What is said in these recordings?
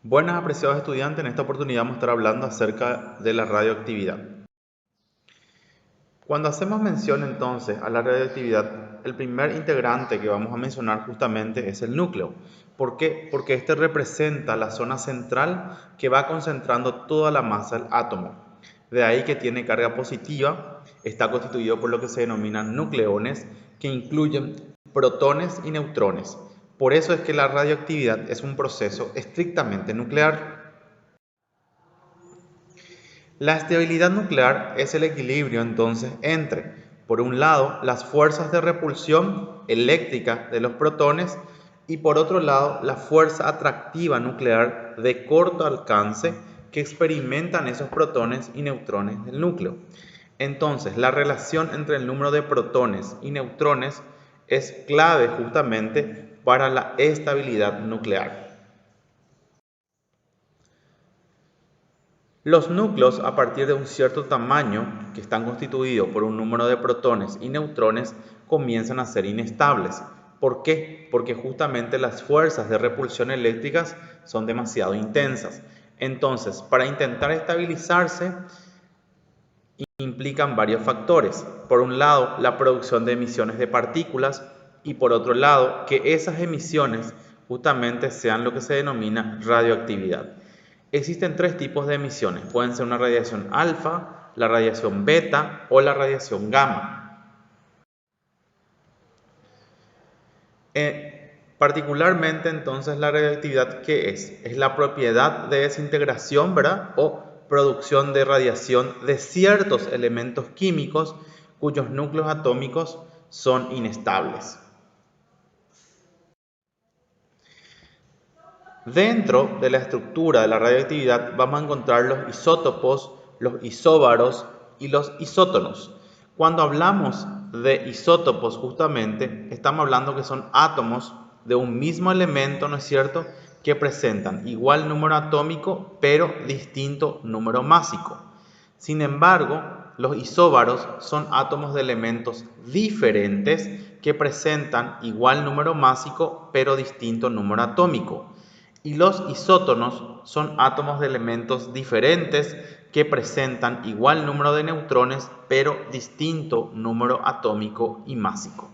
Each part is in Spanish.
Buenas, apreciados estudiantes, en esta oportunidad vamos a estar hablando acerca de la radioactividad. Cuando hacemos mención entonces a la radioactividad, el primer integrante que vamos a mencionar justamente es el núcleo. ¿Por qué? Porque este representa la zona central que va concentrando toda la masa del átomo. De ahí que tiene carga positiva, está constituido por lo que se denominan nucleones, que incluyen protones y neutrones. Por eso es que la radioactividad es un proceso estrictamente nuclear. La estabilidad nuclear es el equilibrio entonces entre, por un lado, las fuerzas de repulsión eléctrica de los protones y por otro lado, la fuerza atractiva nuclear de corto alcance que experimentan esos protones y neutrones del núcleo. Entonces, la relación entre el número de protones y neutrones es clave justamente para la estabilidad nuclear. Los núcleos a partir de un cierto tamaño, que están constituidos por un número de protones y neutrones, comienzan a ser inestables. ¿Por qué? Porque justamente las fuerzas de repulsión eléctricas son demasiado intensas. Entonces, para intentar estabilizarse, implican varios factores. Por un lado, la producción de emisiones de partículas y por otro lado, que esas emisiones justamente sean lo que se denomina radioactividad. Existen tres tipos de emisiones. Pueden ser una radiación alfa, la radiación beta o la radiación gamma. Particularmente entonces la radioactividad, ¿qué es? Es la propiedad de desintegración, ¿verdad? O producción de radiación de ciertos elementos químicos cuyos núcleos atómicos son inestables. Dentro de la estructura de la radioactividad vamos a encontrar los isótopos, los isóbaros y los isótonos. Cuando hablamos de isótopos justamente estamos hablando que son átomos de un mismo elemento, ¿no es cierto?, que presentan igual número atómico pero distinto número másico. Sin embargo, los isóbaros son átomos de elementos diferentes que presentan igual número másico pero distinto número atómico. Y los isótonos son átomos de elementos diferentes que presentan igual número de neutrones pero distinto número atómico y másico.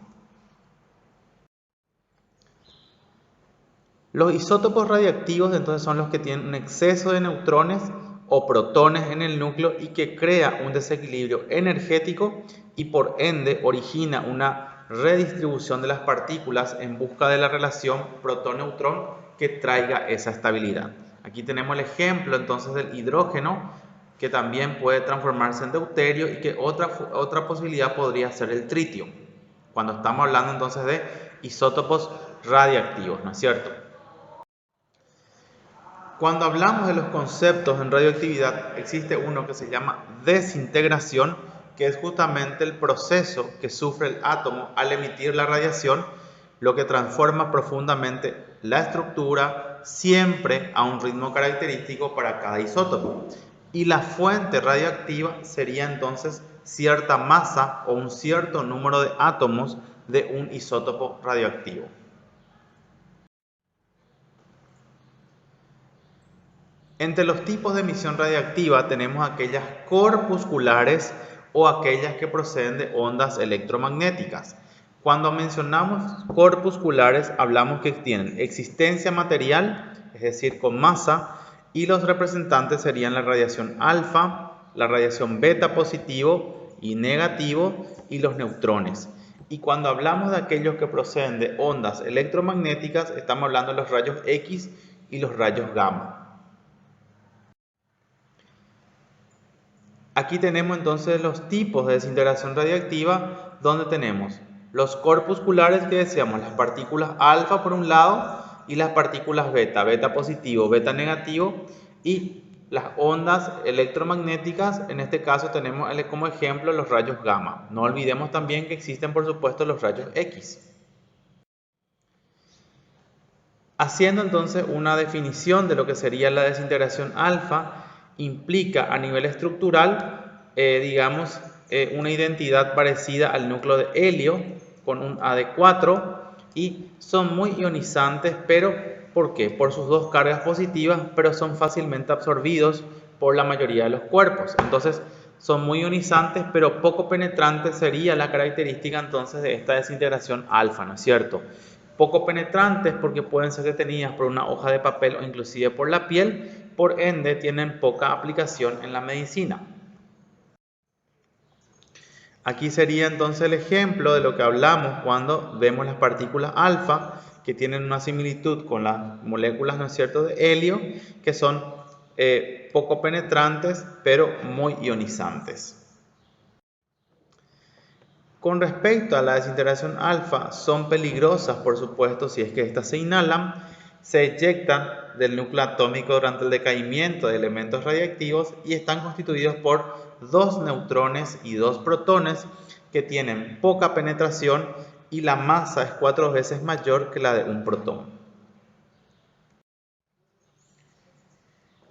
Los isótopos radiactivos entonces son los que tienen un exceso de neutrones o protones en el núcleo y que crea un desequilibrio energético y por ende origina una redistribución de las partículas en busca de la relación protón-neutrón que traiga esa estabilidad. Aquí tenemos el ejemplo entonces del hidrógeno, que también puede transformarse en deuterio, y que otra posibilidad podría ser el tritio, cuando estamos hablando entonces de isótopos radiactivos, ¿no es cierto? Cuando hablamos de los conceptos en radioactividad, existe uno que se llama desintegración, que es justamente el proceso que sufre el átomo al emitir la radiación, lo que transforma profundamente la estructura siempre a un ritmo característico para cada isótopo. Y la fuente radioactiva sería entonces cierta masa o un cierto número de átomos de un isótopo radioactivo. Entre los tipos de emisión radiactiva tenemos aquellas corpusculares o aquellas que proceden de ondas electromagnéticas. Cuando mencionamos corpusculares hablamos que tienen existencia material, es decir, con masa, y los representantes serían la radiación alfa, la radiación beta positivo y negativo y los neutrones. Y cuando hablamos de aquellos que proceden de ondas electromagnéticas estamos hablando de los rayos X y los rayos gamma. Aquí tenemos entonces los tipos de desintegración radiactiva, donde tenemos los corpusculares que decíamos, las partículas alfa por un lado y las partículas beta, beta positivo, beta negativo, y las ondas electromagnéticas, en este caso tenemos como ejemplo los rayos gamma. No olvidemos también que existen por supuesto los rayos X. Haciendo entonces una definición de lo que sería la desintegración alfa, implica a nivel estructural, digamos, una identidad parecida al núcleo de helio con un AD4 y son muy ionizantes, pero ¿Por qué? Por sus dos cargas positivas, pero son fácilmente absorbidos por la mayoría de los cuerpos. Entonces, son muy ionizantes, pero poco penetrantes sería la característica entonces de esta desintegración alfa, ¿no es cierto? Poco penetrantes porque pueden ser detenidas por una hoja de papel o inclusive por la piel, por ende tienen poca aplicación en la medicina. Aquí sería entonces el ejemplo de lo que hablamos cuando vemos las partículas alfa, que tienen una similitud con las moléculas, ¿no es cierto?, de helio, que son poco penetrantes, pero muy ionizantes. Con respecto a la desintegración alfa, son peligrosas, por supuesto, si es que estas se inhalan, se eyectan del núcleo atómico durante el decaimiento de elementos radiactivos y están constituidos por 2 neutrones y 2 protones que tienen poca penetración y la masa es 4 veces mayor que la de un protón.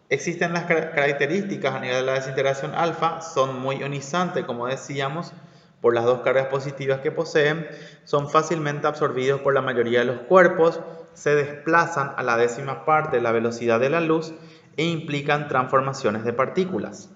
Existen las características a nivel de la desintegración alfa, son muy ionizantes, como decíamos, por las dos cargas positivas que poseen, son fácilmente absorbidos por la mayoría de los cuerpos, se desplazan a la décima parte de la velocidad de la luz e implican transformaciones de partículas.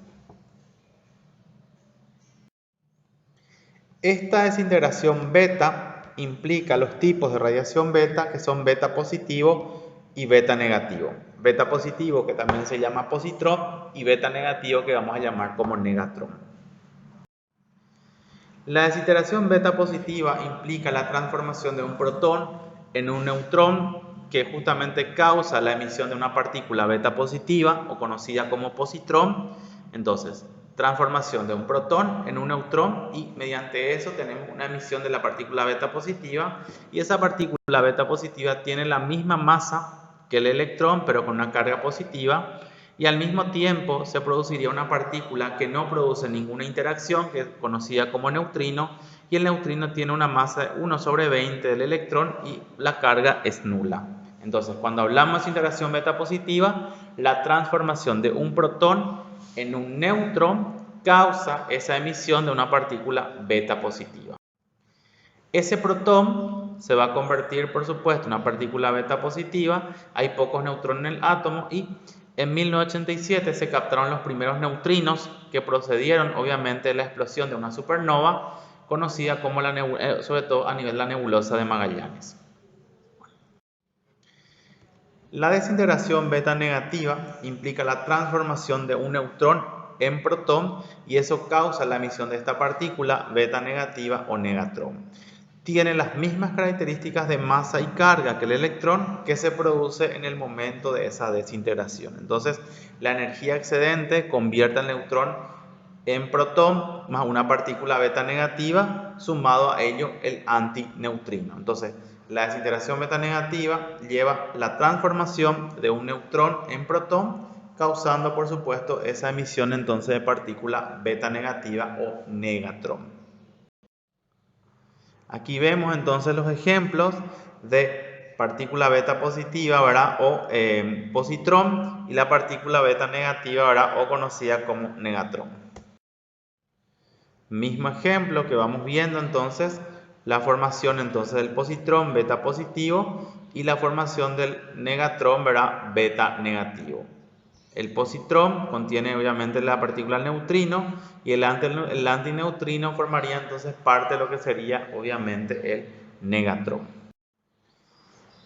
Esta desintegración beta implica los tipos de radiación beta que son beta positivo y beta negativo. Beta positivo que también se llama positrón y beta negativo que vamos a llamar como negatrón. La desintegración beta positiva implica la transformación de un protón en un neutrón que justamente causa la emisión de una partícula beta positiva o conocida como positrón. Entonces, transformación de un protón en un neutrón y mediante eso tenemos una emisión de la partícula beta positiva y esa partícula beta positiva tiene la misma masa que el electrón pero con una carga positiva y al mismo tiempo se produciría una partícula que no produce ninguna interacción, que es conocida como neutrino, y el neutrino tiene una masa de 1 sobre 20 del electrón y la carga es nula. Entonces, cuando hablamos de interacción beta positiva, la transformación de un protón en un neutrón causa esa emisión de una partícula beta positiva. Ese protón se va a convertir, por supuesto, en una partícula beta positiva, hay pocos neutrones en el átomo y en 1987 se captaron los primeros neutrinos que procedieron obviamente de la explosión de una supernova conocida como sobre todo a nivel de la nebulosa de Magallanes. La desintegración beta negativa implica la transformación de un neutrón en protón y eso causa la emisión de esta partícula beta negativa o negatrón. Tiene las mismas características de masa y carga que el electrón que se produce en el momento de esa desintegración. Entonces, la energía excedente convierte al neutrón en protón más una partícula beta negativa, sumado a ello el antineutrino. Entonces, la desintegración beta negativa lleva la transformación de un neutrón en protón, causando por supuesto esa emisión entonces de partícula beta negativa o negatrón. Aquí vemos entonces los ejemplos de partícula beta positiva, ¿verdad? O positrón, y la partícula beta negativa, ¿verdad? O conocida como negatrón. Mismo ejemplo que vamos viendo entonces la formación entonces del positrón beta positivo y la formación del negatrón, ¿verdad? Beta negativo. El positrón contiene obviamente la partícula neutrino y el antineutrino formaría entonces parte de lo que sería obviamente el negatrón.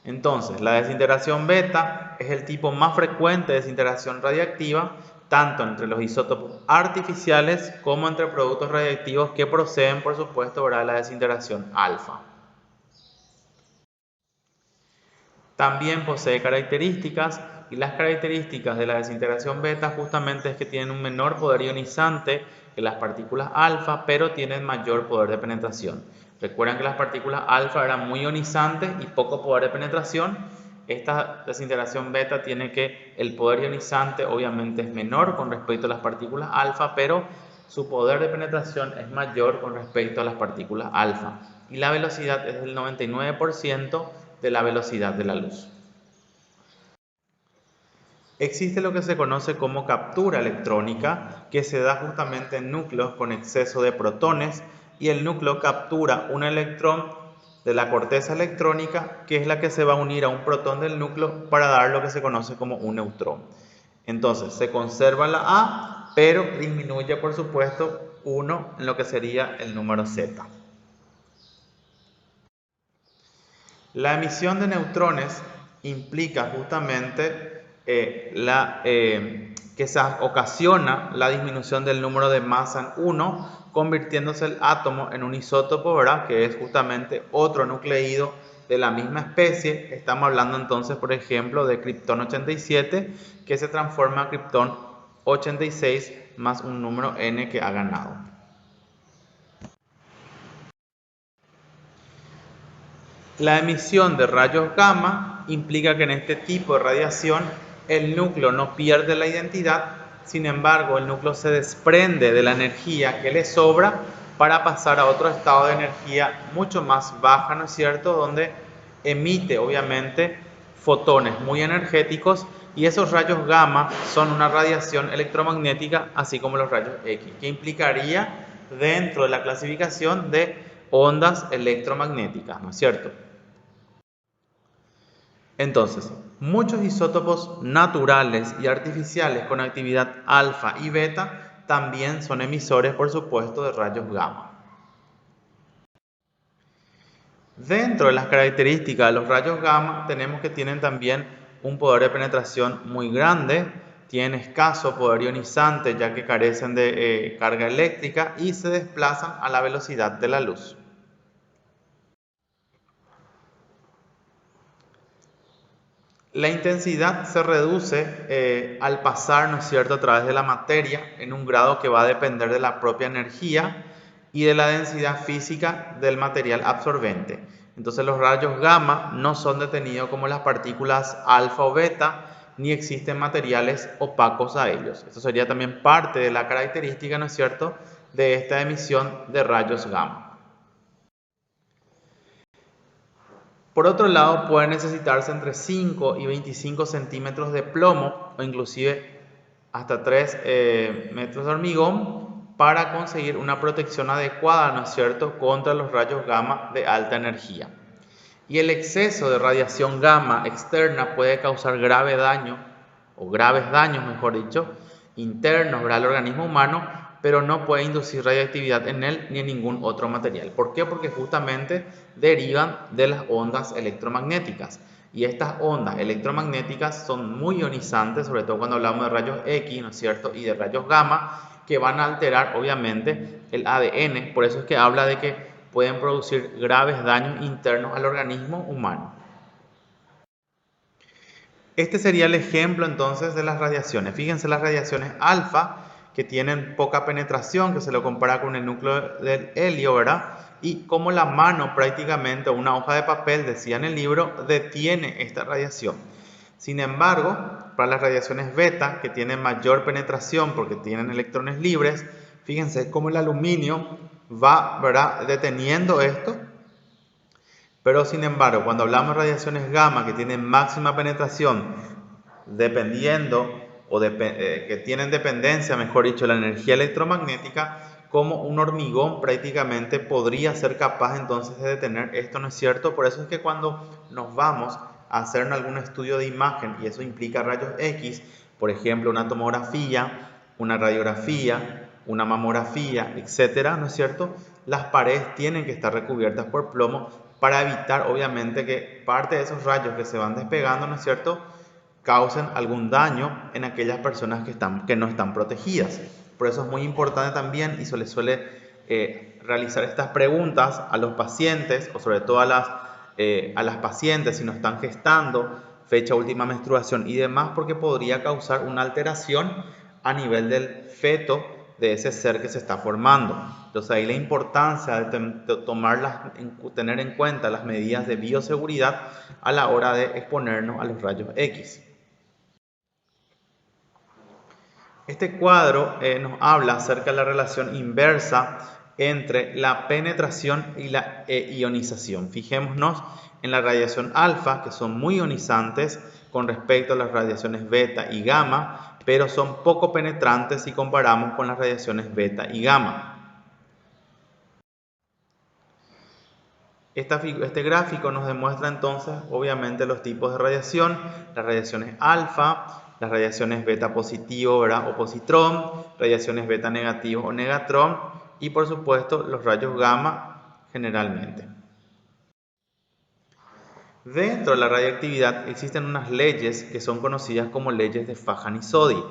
Entonces, la desintegración beta es el tipo más frecuente de desintegración radiactiva, tanto entre los isótopos artificiales como entre productos radiactivos que proceden, por supuesto, de la desintegración alfa. También posee características y las características de la desintegración beta justamente es que tienen un menor poder ionizante que las partículas alfa, pero tienen mayor poder de penetración. Recuerden que las partículas alfa eran muy ionizantes y poco poder de penetración. Esta desintegración beta tiene que el poder ionizante obviamente es menor con respecto a las partículas alfa, pero su poder de penetración es mayor con respecto a las partículas alfa. Y la velocidad es del 99% de la velocidad de la luz. Existe lo que se conoce como captura electrónica, que se da justamente en núcleos con exceso de protones y el núcleo captura un electrón de la corteza electrónica, que es la que se va a unir a un protón del núcleo para dar lo que se conoce como un neutrón. Entonces se conserva la A, pero disminuye por supuesto 1 en lo que sería el número Z. La emisión de neutrones implica justamente que se ocasiona la disminución del número de masa en 1, convirtiéndose el átomo en un isótopo, ¿verdad? Que es justamente otro nucleído de la misma especie. Estamos hablando entonces, por ejemplo, de Krypton 87, que se transforma a Krypton 86 más un número n que ha ganado. La emisión de rayos gamma implica que en este tipo de radiación el núcleo no pierde la identidad, sin embargo el núcleo se desprende de la energía que le sobra para pasar a otro estado de energía mucho más baja, ¿no es cierto?, donde emite obviamente fotones muy energéticos, y esos rayos gamma son una radiación electromagnética, así como los rayos X, que implicaría dentro de la clasificación de ondas electromagnéticas, ¿no es cierto? Entonces, muchos isótopos naturales y artificiales con actividad alfa y beta también son emisores, por supuesto, de rayos gamma. Dentro de las características de los rayos gamma tenemos que tienen también un poder de penetración muy grande, tienen escaso poder ionizante ya que carecen de carga eléctrica y se desplazan a la velocidad de la luz. La intensidad se reduce al pasar, ¿no es cierto?, a través de la materia en un grado que va a depender de la propia energía y de la densidad física del material absorbente. Entonces los rayos gamma no son detenidos como las partículas alfa o beta, ni existen materiales opacos a ellos. Esto sería también parte de la característica, ¿no es cierto?, de esta emisión de rayos gamma. Por otro lado, puede necesitarse entre 5 y 25 centímetros de plomo o inclusive hasta 3 metros de hormigón para conseguir una protección adecuada, ¿no es cierto?, contra los rayos gamma de alta energía. Y el exceso de radiación gamma externa puede causar grave daño, o graves daños, mejor dicho, internos al organismo humano, pero no puede inducir radioactividad en él ni en ningún otro material. ¿Por qué? Porque justamente derivan de las ondas electromagnéticas. Y estas ondas electromagnéticas son muy ionizantes, sobre todo cuando hablamos de rayos X, ¿no es cierto?, y de rayos gamma, que van a alterar obviamente el ADN. Por eso es que habla de que pueden producir graves daños internos al organismo humano. Este sería el ejemplo entonces de las radiaciones. Fíjense las radiaciones alfa, que tienen poca penetración, que se lo compara con el núcleo del helio, ¿verdad? Y como la mano prácticamente, o una hoja de papel, decía en el libro, detiene esta radiación. Sin embargo, para las radiaciones beta, que tienen mayor penetración porque tienen electrones libres, fíjense cómo el aluminio va, ¿verdad?, deteniendo esto. Pero sin embargo, cuando hablamos de radiaciones gamma que tienen máxima penetración, dependiendo que tienen dependencia, mejor dicho, de la energía electromagnética, como un hormigón prácticamente podría ser capaz entonces de detener esto, ¿no es cierto? Por eso es que cuando nos vamos a hacer algún estudio de imagen, y eso implica rayos X, por ejemplo, una tomografía, una radiografía, una mamografía, etcétera, ¿no es cierto?, las paredes tienen que estar recubiertas por plomo para evitar obviamente que parte de esos rayos que se van despegando, ¿no es cierto?, causen algún daño en aquellas personas que no están protegidas. Por eso es muy importante también, y se les suele realizar estas preguntas a los pacientes, o sobre todo a las pacientes si no están gestando, fecha última menstruación y demás, porque podría causar una alteración a nivel del feto de ese ser que se está formando. Entonces ahí la importancia de tener en cuenta las medidas de bioseguridad a la hora de exponernos a los rayos X. Este cuadro nos habla acerca de la relación inversa entre la penetración y la ionización. Fijémonos en la radiación alfa, que son muy ionizantes con respecto a las radiaciones beta y gamma, pero son poco penetrantes si comparamos con las radiaciones beta y gamma. Este gráfico nos demuestra entonces, obviamente, los tipos de radiación, las radiaciones alfa, las radiaciones beta positivo, ¿verdad? O positrón, radiaciones beta negativo o negatrón, y por supuesto los rayos gamma generalmente. Dentro de la radiactividad existen unas leyes que son conocidas como leyes de Fajani-Soddy,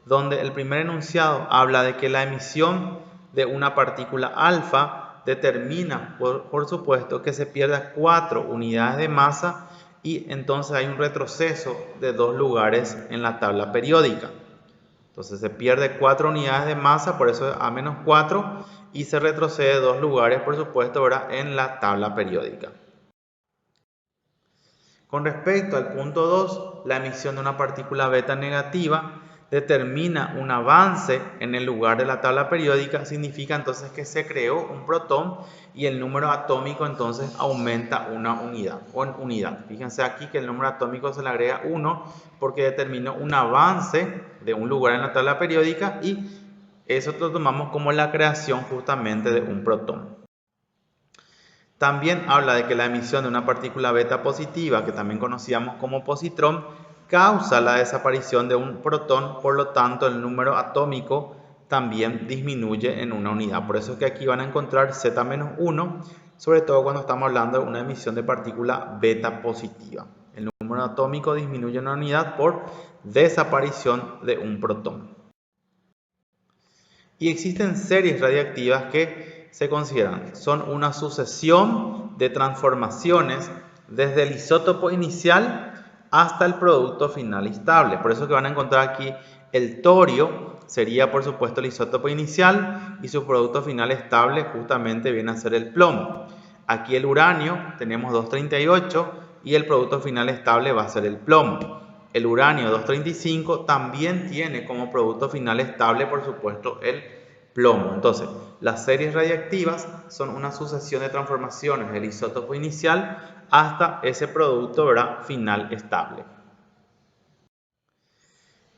donde el primer enunciado habla de que la emisión de una partícula alfa determina, por supuesto, que se pierda 4 unidades de masa y entonces hay un retroceso de 2 lugares en la tabla periódica. Entonces se pierde 4 unidades de masa, por eso es A-4, y se retrocede 2 lugares, por supuesto, ¿verdad?, en la tabla periódica. Con respecto al punto 2, la emisión de una partícula beta negativa determina un avance en el lugar de la tabla periódica, significa entonces que se creó un protón y el número atómico entonces aumenta una unidad o en unidad. Fíjense aquí que el número atómico se le agrega 1 porque determinó un avance de un lugar en la tabla periódica y eso lo tomamos como la creación justamente de un protón. También habla de que la emisión de una partícula beta positiva, que también conocíamos como positrón, causa la desaparición de un protón, por lo tanto el número atómico también disminuye en una unidad. Por eso es que aquí van a encontrar Z-1, sobre todo cuando estamos hablando de una emisión de partícula beta positiva. El número atómico disminuye en una unidad por desaparición de un protón. Y existen series radiactivas que se consideran, son una sucesión de transformaciones desde el isótopo inicial hasta el producto final estable. Por eso que van a encontrar aquí el torio sería por supuesto el isótopo inicial y su producto final estable justamente viene a ser el plomo. Aquí el uranio tenemos 238 y el producto final estable va a ser el plomo. El uranio 235 también tiene como producto final estable por supuesto el plomo. Entonces, las series radiactivas son una sucesión de transformaciones del isótopo inicial hasta ese producto, ¿verdad?, final estable.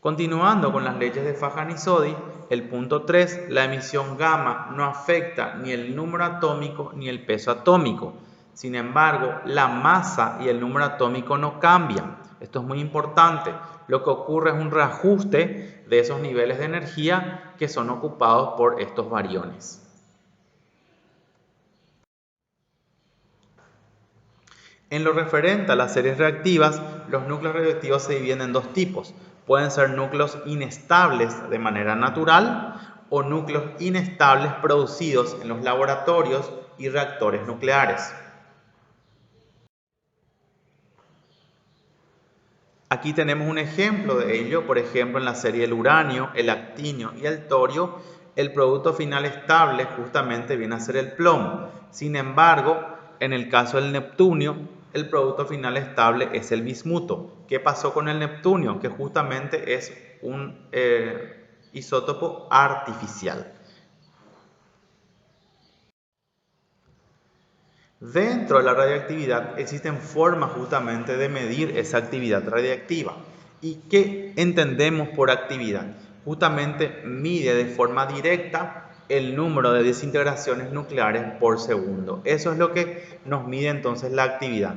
Continuando con las leyes de Fajani-Soddy, el punto 3, la emisión gamma no afecta ni el número atómico ni el peso atómico. Sin embargo, la masa y el número atómico no cambian. Esto es muy importante. Lo que ocurre es un reajuste de esos niveles de energía que son ocupados por estos variones. En lo referente a las series reactivas, los núcleos radioactivos se dividen en dos tipos. Pueden ser núcleos inestables de manera natural o núcleos inestables producidos en los laboratorios y reactores nucleares. Aquí tenemos un ejemplo de ello, por ejemplo en la serie del uranio, el actinio y el torio, el producto final estable justamente viene a ser el plomo. Sin embargo, en el caso del neptunio, el producto final estable es el bismuto. ¿Qué pasó con el neptunio? Que justamente es un isótopo artificial. Dentro de la radiactividad existen formas justamente de medir esa actividad radiactiva. ¿Y qué entendemos por actividad? Justamente mide de forma directa el número de desintegraciones nucleares por segundo. Eso es lo que nos mide entonces la actividad.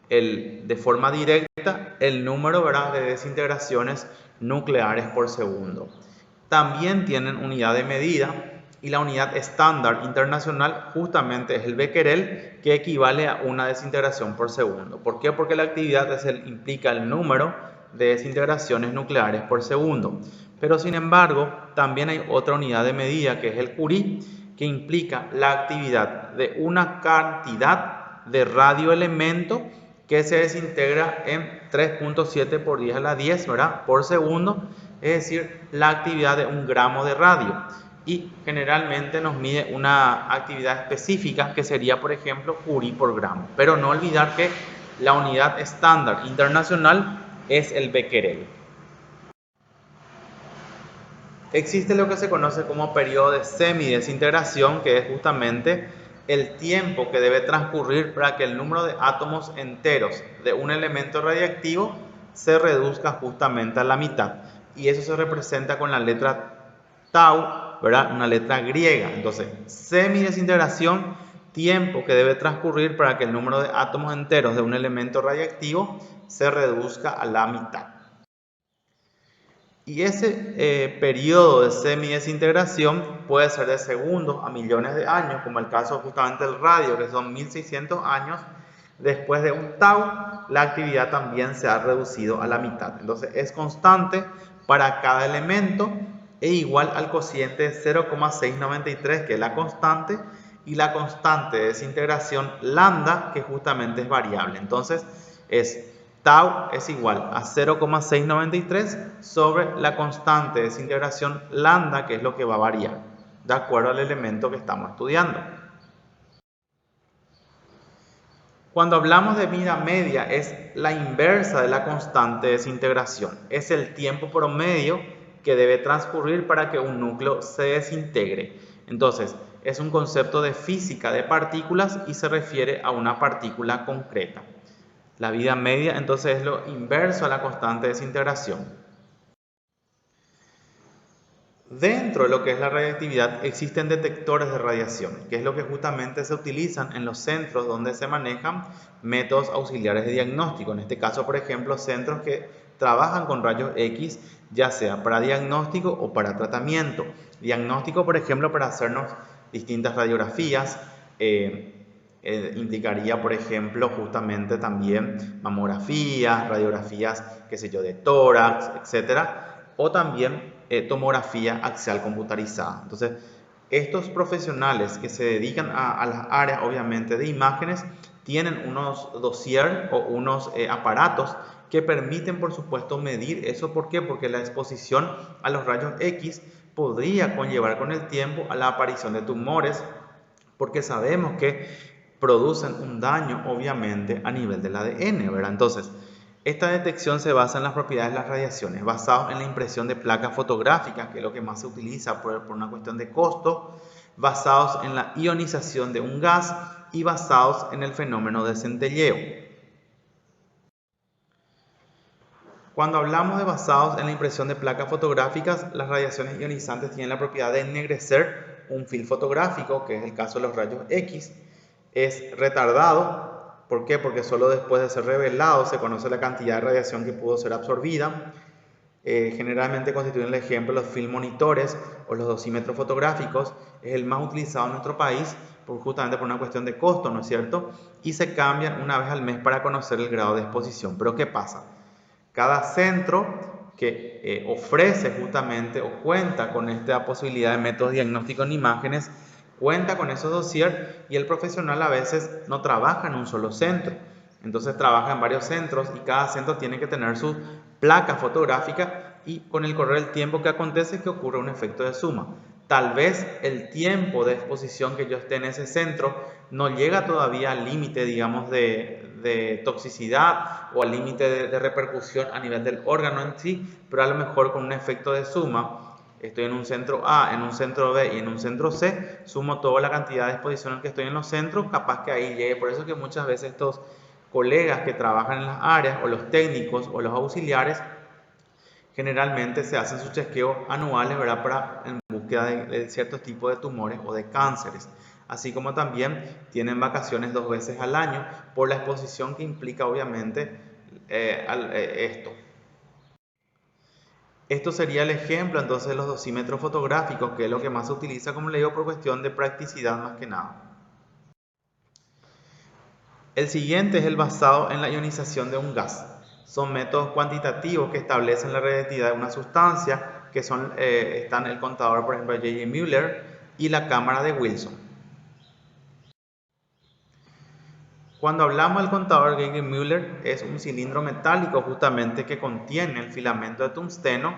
De forma directa el número, ¿verdad?, de desintegraciones nucleares por segundo. También tienen unidad de medida. Y la unidad estándar internacional justamente es el becquerel, que equivale a una desintegración por segundo. ¿Por qué? Porque la actividad implica el número de desintegraciones nucleares por segundo. Pero sin embargo, también hay otra unidad de medida que es el Curie, que implica la actividad de una cantidad de radioelemento que se desintegra en 3.7 por 10 a la 10, ¿verdad?, por segundo, es decir, la actividad de 1 gramo de radio. Y generalmente nos mide una actividad específica que sería, por ejemplo, Curie por gramo. Pero no olvidar que la unidad estándar internacional es el becquerel. Existe lo que se conoce como periodo de semidesintegración, que es justamente el tiempo que debe transcurrir para que el número de átomos enteros de un elemento radiactivo se reduzca justamente a la mitad. Y eso se representa con la letra tau, ¿verdad?, una letra griega. Entonces, semidesintegración tiempo que debe transcurrir para que el número de átomos enteros de un elemento radiactivo se reduzca a la mitad. Y ese periodo de semidesintegración puede ser de segundos a millones de años, como el caso justamente del radio, que son 1600 años. Después de un tau, la actividad también se ha reducido a la mitad. Entonces es constante para cada elemento e igual al cociente de 0,693, que es la constante, y la constante de desintegración lambda, que justamente es variable. Entonces es tau es igual a 0,693 sobre la constante de desintegración lambda, que es lo que va a variar, de acuerdo al elemento que estamos estudiando. Cuando hablamos de vida media, es la inversa de la constante de desintegración. Es el tiempo promedio que debe transcurrir para que un núcleo se desintegre. Entonces, es un concepto de física de partículas y se refiere a una partícula concreta. La vida media, entonces, es lo inverso a la constante de desintegración. Dentro de lo que es la radiactividad existen detectores de radiación, que es lo que justamente se utilizan en los centros donde se manejan métodos auxiliares de diagnóstico. En este caso, por ejemplo, centros que trabajan con rayos X, ya sea para diagnóstico o para tratamiento. Diagnóstico, por ejemplo, para hacernos distintas radiografías, implicaría, por ejemplo, justamente también mamografías, radiografías, qué sé yo, de tórax, etcétera, o también tomografía axial computarizada. Entonces, estos profesionales que se dedican a las áreas, obviamente, de imágenes, tienen unos dossier o unos aparatos que permiten, por supuesto, medir eso. ¿Por qué? Porque la exposición a los rayos X podría conllevar con el tiempo a la aparición de tumores, porque sabemos que producen un daño, obviamente, a nivel del ADN, ¿verdad? Entonces, esta detección se basa en las propiedades de las radiaciones, basado en la impresión de placas fotográficas, que es lo que más se utiliza por una cuestión de costo, basados en la ionización de un gas y basados en el fenómeno de centelleo. Cuando hablamos de basados en la impresión de placas fotográficas, las radiaciones ionizantes tienen la propiedad de ennegrecer un film fotográfico, que es el caso de los rayos X. Es retardado. ¿Por qué? Porque solo después de ser revelado se conoce la cantidad de radiación que pudo ser absorbida. Generalmente constituyen el ejemplo los film monitores o los dosímetros fotográficos. Es el más utilizado en nuestro país justamente por una cuestión de costo, ¿no es cierto? Y se cambian una vez al mes para conocer el grado de exposición. Pero ¿qué pasa? Cada centro que ofrece justamente o cuenta con esta posibilidad de métodos diagnósticos en imágenes, cuenta con esos dossiers, y el profesional a veces no trabaja en un solo centro. Entonces trabaja en varios centros y cada centro tiene que tener su placa fotográfica, y con el correr del tiempo que acontece es que ocurre un efecto de suma. Tal vez el tiempo de exposición que yo esté en ese centro no llega todavía al límite, digamos, de toxicidad o al límite de repercusión a nivel del órgano en sí, pero a lo mejor con un efecto de suma, estoy en un centro A, en un centro B y en un centro C, sumo toda la cantidad de exposición en que estoy en los centros, capaz que ahí llegue. Por eso que muchas veces estos colegas que trabajan en las áreas, o los técnicos o los auxiliares, generalmente se hacen sus chequeos anuales, ¿verdad?, en búsqueda de ciertos tipos de tumores o de cánceres, así como también tienen vacaciones 2 veces al año por la exposición que implica, obviamente, esto. Esto sería el ejemplo entonces de los dosímetros fotográficos, que es lo que más se utiliza, como le digo, por cuestión de practicidad más que nada. El siguiente es el basado en la ionización de un gas. Son métodos cuantitativos que establecen la radiactividad de una sustancia, que están el contador, por ejemplo, J.J. Müller, y la cámara de Wilson. Cuando hablamos del contador J.J. Müller, es un cilindro metálico justamente que contiene el filamento de tungsteno,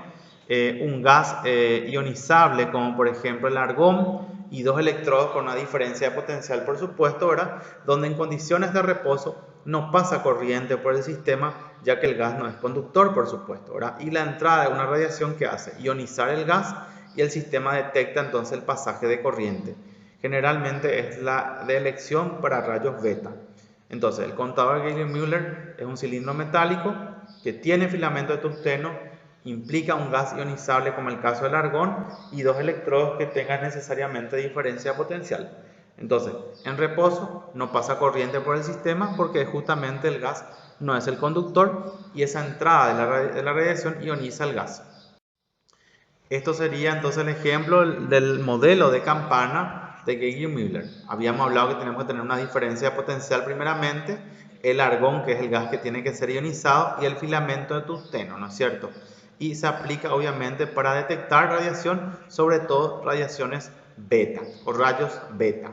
un gas ionizable como por ejemplo el argón, y 2 electrodos con una diferencia de potencial, por supuesto, ¿verdad?, donde en condiciones de reposo no pasa corriente por el sistema, ya que el gas no es conductor, por supuesto, ¿verdad? Y la entrada de una radiación que hace ionizar el gas, y el sistema detecta entonces el pasaje de corriente. Generalmente es la de elección para rayos beta. Entonces, el contador Geiger-Müller es un cilindro metálico que tiene filamento de tungsteno, implica un gas ionizable como el caso del argón, y 2 electrodos que tengan necesariamente diferencia potencial. Entonces, en reposo no pasa corriente por el sistema porque justamente el gas no es el conductor y esa entrada de la radiación ioniza el gas. Esto sería entonces el ejemplo del modelo de campana de Geiger-Müller. Habíamos hablado que tenemos que tener una diferencia de potencial primeramente, el argón, que es el gas que tiene que ser ionizado, y el filamento de tungsteno, ¿no es cierto? Y se aplica obviamente para detectar radiación, sobre todo radiaciones beta o rayos beta.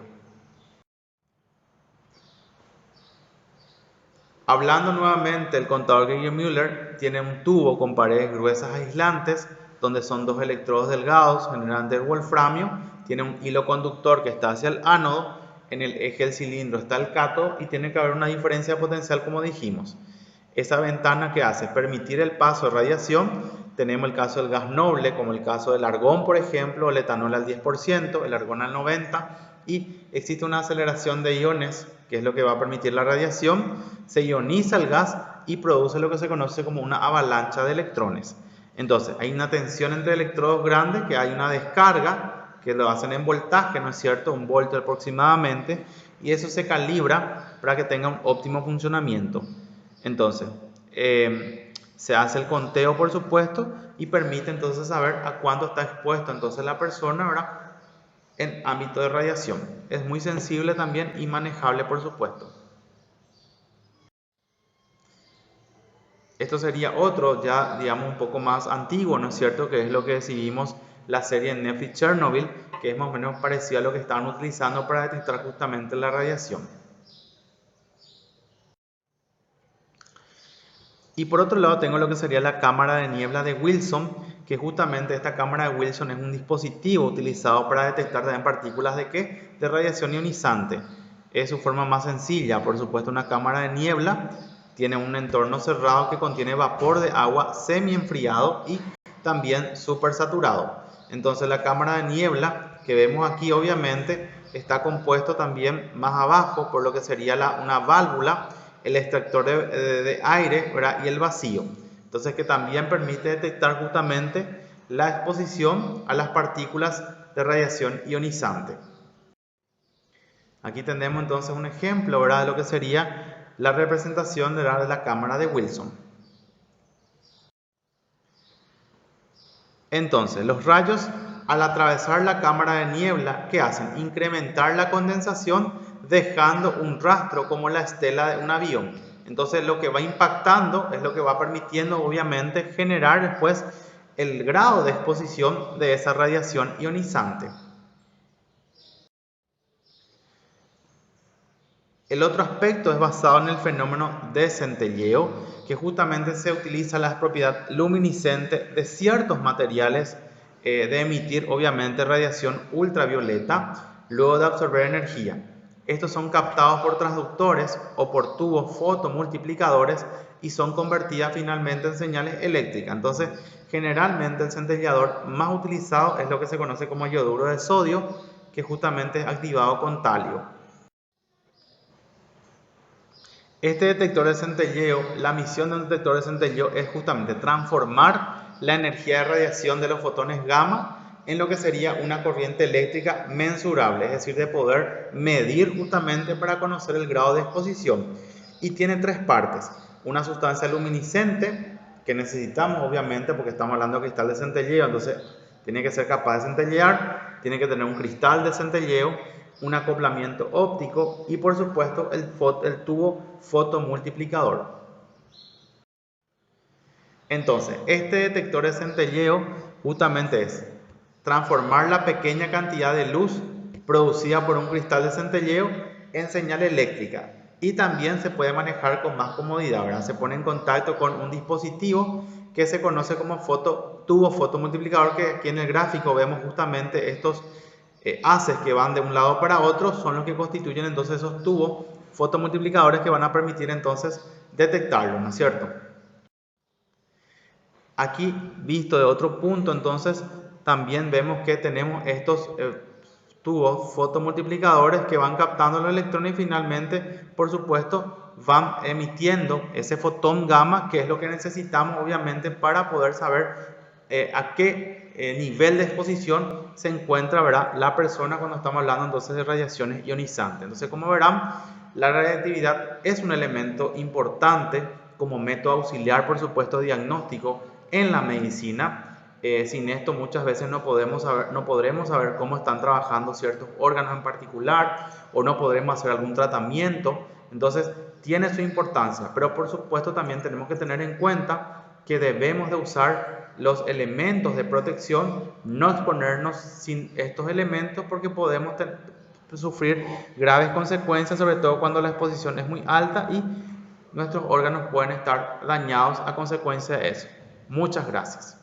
Hablando nuevamente, el contador Geiger-Müller tiene un tubo con paredes gruesas aislantes, donde son dos electrodos delgados, generalmente de wolframio. Tiene un hilo conductor que está hacia el ánodo, en el eje del cilindro está el cátodo y tiene que haber una diferencia de potencial como dijimos. Esa ventana que hace permitir el paso de radiación, tenemos el caso del gas noble, como el caso del argón, por ejemplo, el etanol al 10%, el argón al 90%, y existe una aceleración de iones, que es lo que va a permitir la radiación. Se ioniza el gas y produce lo que se conoce como una avalancha de electrones. Entonces, hay una tensión entre electrodos grandes, que hay una descarga, que lo hacen en voltaje, ¿no es cierto? 1 voltio aproximadamente, y eso se calibra para que tenga un óptimo funcionamiento. Entonces, se hace el conteo, por supuesto, y permite entonces saber a cuánto está expuesto entonces la persona, ¿verdad?, en ámbito de radiación. Es muy sensible también y manejable, por supuesto. Esto sería otro ya, digamos, un poco más antiguo, ¿no es cierto?, que es lo que decidimos la serie en Netflix Chernobyl, que es más o menos parecido a lo que estaban utilizando para detectar justamente la radiación. Y por otro lado tengo lo que sería la cámara de niebla de Wilson, que justamente esta cámara de Wilson es un dispositivo utilizado para detectar también partículas de ¿qué? De radiación ionizante. Es su forma más sencilla, por supuesto una cámara de niebla, tiene un entorno cerrado que contiene vapor de agua semi-enfriado y también súper saturado. Entonces la cámara de niebla que vemos aquí obviamente está compuesto también más abajo por lo que sería una válvula, el extractor de aire, ¿verdad?, y el vacío. Entonces que también permite detectar justamente la exposición a las partículas de radiación ionizante. Aquí tenemos entonces un ejemplo, ¿verdad?, de lo que sería la representación de la cámara de Wilson. Entonces, los rayos al atravesar la cámara de niebla, ¿qué hacen? Incrementar la condensación dejando un rastro como la estela de un avión. Entonces lo que va impactando es lo que va permitiendo obviamente generar después el grado de exposición de esa radiación ionizante. El otro aspecto es basado en el fenómeno de centelleo, que justamente se utiliza la propiedad luminiscente de ciertos materiales de emitir obviamente radiación ultravioleta luego de absorber energía. Estos son captados por transductores o por tubos fotomultiplicadores y son convertidas finalmente en señales eléctricas. Entonces, generalmente el centelleador más utilizado es lo que se conoce como yoduro de sodio, que justamente es activado con talio. Este detector de centelleo, la misión de un detector de centelleo es justamente transformar la energía de radiación de los fotones gamma en lo que sería una corriente eléctrica mensurable, es decir, de poder medir justamente para conocer el grado de exposición. Y tiene tres partes: una sustancia luminiscente que necesitamos obviamente porque estamos hablando de cristal de centelleo, entonces tiene que ser capaz de centellear, tiene que tener un cristal de centelleo, un acoplamiento óptico y por supuesto el tubo fotomultiplicador. Entonces, este detector de centelleo justamente es transformar la pequeña cantidad de luz producida por un cristal de centelleo en señal eléctrica, y también se puede manejar con más comodidad, ¿verdad? Se pone en contacto con un dispositivo que se conoce como tubo fotomultiplicador, que aquí en el gráfico vemos justamente estos haces que van de un lado para otro, son los que constituyen entonces esos tubos fotomultiplicadores que van a permitir entonces detectarlo, ¿no es cierto? Aquí, visto de otro punto, entonces también vemos que tenemos estos tubos fotomultiplicadores que van captando los electrones y finalmente, por supuesto, van emitiendo ese fotón gamma, que es lo que necesitamos obviamente para poder saber a qué nivel de exposición se encuentra, ¿verdad?, la persona cuando estamos hablando entonces de radiaciones ionizantes. Entonces, como verán, la radiactividad es un elemento importante como método auxiliar, por supuesto, diagnóstico en la medicina. Sin esto muchas veces no podremos saber cómo están trabajando ciertos órganos en particular, o no podremos hacer algún tratamiento. Entonces tiene su importancia, pero por supuesto también tenemos que tener en cuenta que debemos de usar los elementos de protección, no exponernos sin estos elementos, porque podemos sufrir graves consecuencias, sobre todo cuando la exposición es muy alta y nuestros órganos pueden estar dañados a consecuencia de eso. Muchas gracias.